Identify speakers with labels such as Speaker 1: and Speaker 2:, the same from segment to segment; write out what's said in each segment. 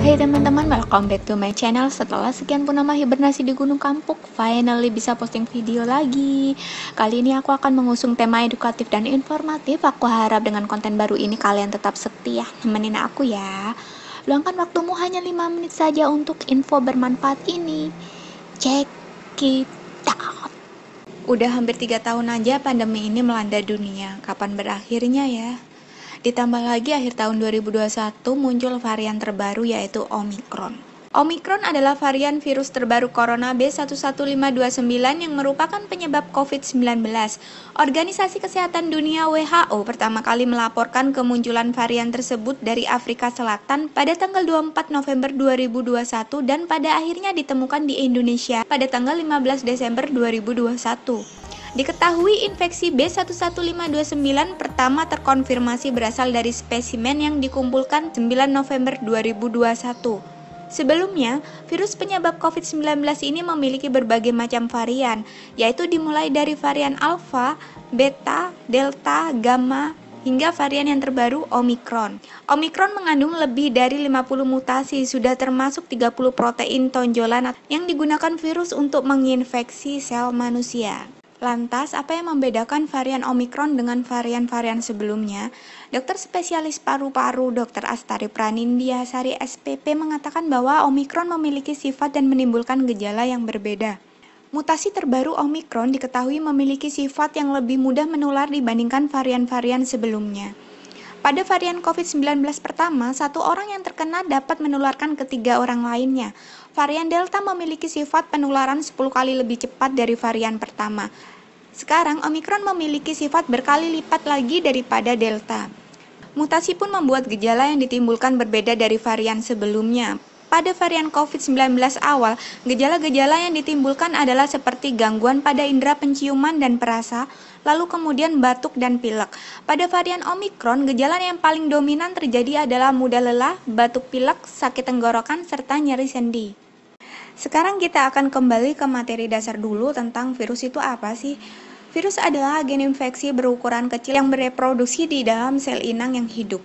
Speaker 1: Hey teman-teman, welcome back to my channel. Setelah sekian purnama hibernasi di Gunung Kampuk, finally bisa posting video lagi. Kali ini aku akan mengusung tema edukatif dan informatif. Aku harap dengan konten baru ini kalian tetap setia nemenin aku ya. Luangkan waktumu hanya 5 menit saja untuk info bermanfaat ini. Check it out. Udah hampir 3 tahun aja pandemi ini melanda dunia. Kapan berakhirnya ya? Ditambah lagi akhir tahun 2021 muncul varian terbaru yaitu Omicron. Omicron adalah varian virus terbaru corona B11529 yang merupakan penyebab COVID-19. Organisasi Kesehatan Dunia WHO pertama kali melaporkan kemunculan varian tersebut dari Afrika Selatan pada tanggal 24 November 2021 dan pada akhirnya ditemukan di Indonesia pada tanggal 15 Desember 2021. Diketahui infeksi B11529 pertama terkonfirmasi berasal dari spesimen yang dikumpulkan 9 November 2021. Sebelumnya, virus penyebab COVID-19 ini memiliki berbagai macam varian, yaitu dimulai dari varian Alpha, Beta, Delta, Gamma, hingga varian yang terbaru Omicron. Omicron mengandung lebih dari 50 mutasi, sudah termasuk 30 protein tonjolan yang digunakan virus untuk menginfeksi sel manusia. Lantas, apa yang membedakan varian Omicron dengan varian-varian sebelumnya? Dokter spesialis paru-paru Dr. Astari Pranindya Sari SPP mengatakan bahwa Omicron memiliki sifat dan menimbulkan gejala yang berbeda. Mutasi terbaru Omicron diketahui memiliki sifat yang lebih mudah menular dibandingkan varian-varian sebelumnya. Pada varian COVID-19 pertama, satu orang yang terkena dapat menularkan ke 3 orang lainnya. Varian Delta memiliki sifat penularan 10 kali lebih cepat dari varian pertama. Sekarang, Omicron memiliki sifat berkali lipat lagi daripada Delta. Mutasi pun membuat gejala yang ditimbulkan berbeda dari varian sebelumnya. Pada varian COVID-19 awal, gejala-gejala yang ditimbulkan adalah seperti gangguan pada indera penciuman dan perasa, lalu kemudian batuk dan pilek. Pada varian Omicron, gejala yang paling dominan terjadi adalah mudah lelah, batuk pilek, sakit tenggorokan, serta nyeri sendi. Sekarang kita akan kembali ke materi dasar dulu tentang virus itu apa sih? Virus adalah agen infeksi berukuran kecil yang bereproduksi di dalam sel inang yang hidup.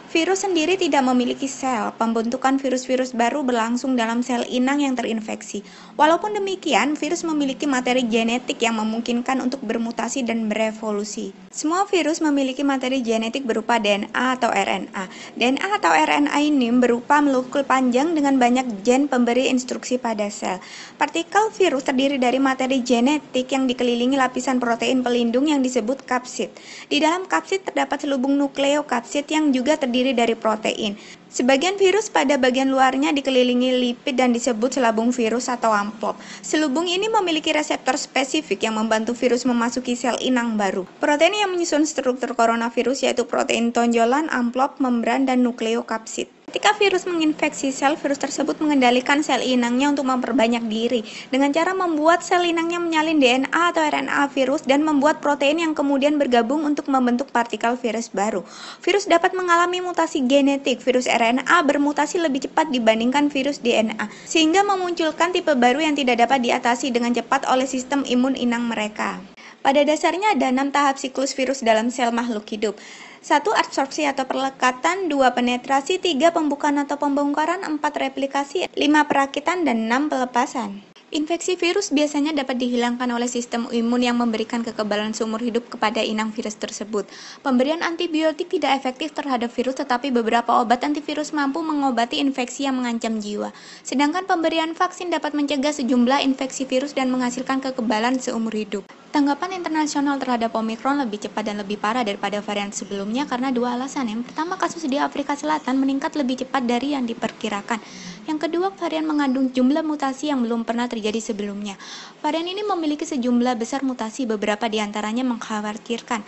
Speaker 1: Virus sendiri tidak memiliki sel. Pembentukan virus-virus baru berlangsung dalam sel inang yang terinfeksi. Walaupun demikian, virus memiliki materi genetik yang memungkinkan untuk bermutasi dan berevolusi. Semua virus memiliki materi genetik berupa DNA atau RNA. DNA atau RNA ini berupa molekul panjang dengan banyak gen pemberi instruksi pada sel. Partikel virus terdiri dari materi genetik yang dikelilingi lapisan protein pelindung yang disebut kapsid. Di dalam kapsid terdapat selubung nukleokapsid yang juga terdiri dari protein. Sebagian virus pada bagian luarnya dikelilingi lipid dan disebut selabung virus atau amplop. Selubung ini memiliki reseptor spesifik yang membantu virus memasuki sel inang baru. Protein yang menyusun struktur coronavirus yaitu protein tonjolan, amplop, membran, dan nukleokapsid. Ketika virus menginfeksi sel, virus tersebut mengendalikan sel inangnya untuk memperbanyak diri dengan cara membuat sel inangnya menyalin DNA atau RNA virus dan membuat protein yang kemudian bergabung untuk membentuk partikel virus baru. Virus dapat mengalami mutasi genetik. Virus RNA bermutasi lebih cepat dibandingkan virus DNA, sehingga memunculkan tipe baru yang tidak dapat diatasi dengan cepat oleh sistem imun inang mereka. Pada dasarnya ada 6 tahap siklus virus dalam sel makhluk hidup. 1. Absorpsi atau perlekatan, 2. Penetrasi, 3. Pembukaan atau pembongkaran, 4. Replikasi, 5. Perakitan, dan 6. Pelepasan. Infeksi virus biasanya dapat dihilangkan oleh sistem imun yang memberikan kekebalan seumur hidup kepada inang virus tersebut. Pemberian antibiotik tidak efektif terhadap virus, tetapi beberapa obat antivirus mampu mengobati infeksi yang mengancam jiwa. Sedangkan pemberian vaksin dapat mencegah sejumlah infeksi virus dan menghasilkan kekebalan seumur hidup. Tanggapan internasional terhadap Omicron lebih cepat dan lebih parah daripada varian sebelumnya karena 2 alasan. Yang pertama, kasus di Afrika Selatan meningkat lebih cepat dari yang diperkirakan. Yang kedua, varian mengandung jumlah mutasi yang belum pernah terjadi sebelumnya. Varian ini memiliki sejumlah besar mutasi, beberapa diantaranya mengkhawatirkan.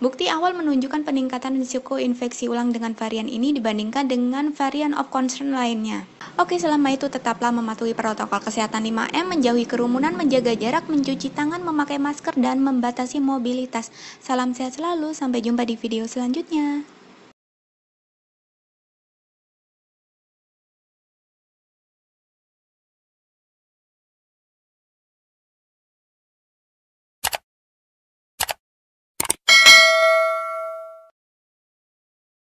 Speaker 1: Bukti awal menunjukkan peningkatan risiko infeksi ulang dengan varian ini dibandingkan dengan varian of concern lainnya. Oke, selama itu tetaplah mematuhi protokol kesehatan 5M, menjauhi kerumunan, menjaga jarak, mencuci tangan, memakai masker, dan membatasi mobilitas. Salam sehat selalu, sampai jumpa di video selanjutnya.